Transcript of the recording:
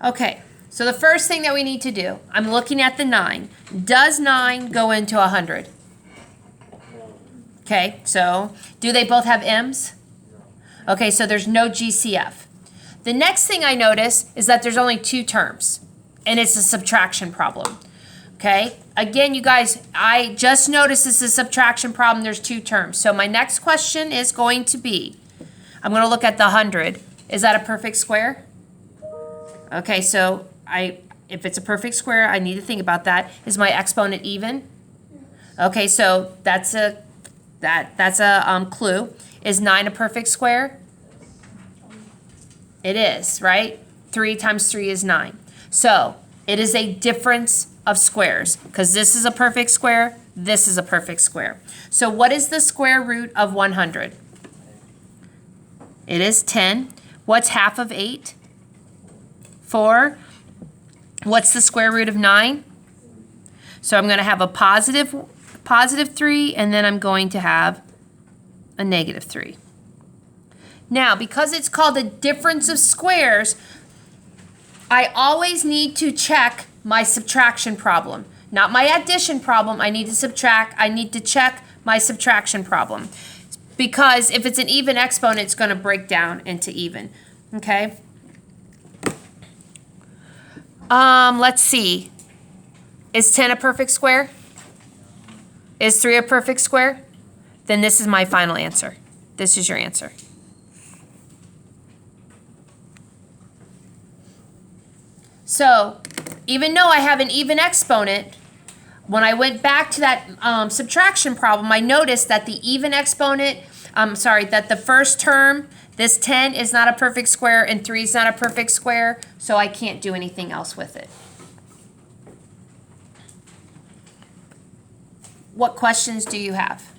Okay, so the first thing that we need to do, I'm looking at the 9. Does 9 go into 100? Okay, so do they both have M's? Okay, so there's no GCF. The next thing I notice is that there's only 2 terms, and it's a subtraction problem. Okay, again, you guys, I just noticed this is a subtraction problem. There's 2 terms. So my next question is going to be, I'm going to look at the 100. Is that a perfect square? Okay, so if it's a perfect square, I need to think about that. Is my exponent even? Okay, so that's a clue. Is 9 a perfect square? It is, right? 3 times 3 is 9. So it is a difference of squares because this is a perfect square, this is a perfect square. So what is the square root of 100? It is 10. What's half of 8? 4. What's the square root of 9? So I'm going to have a positive 3, and then I'm going to have a negative 3. Now, because it's called a difference of squares, I always need to check my subtraction problem. Not my addition problem. I need to check my subtraction problem. Because if it's an even exponent, it's going to break down into even. Okay? Let's see. Is 10 a perfect square? Is 3 a perfect square? Then this is my final answer. This is your answer. So, even though I have an even exponent, when I went back to that subtraction problem, I noticed that the even exponent, that the first term, this 10 is not a perfect square and 3 is not a perfect square, so I can't do anything else with it. What questions do you have?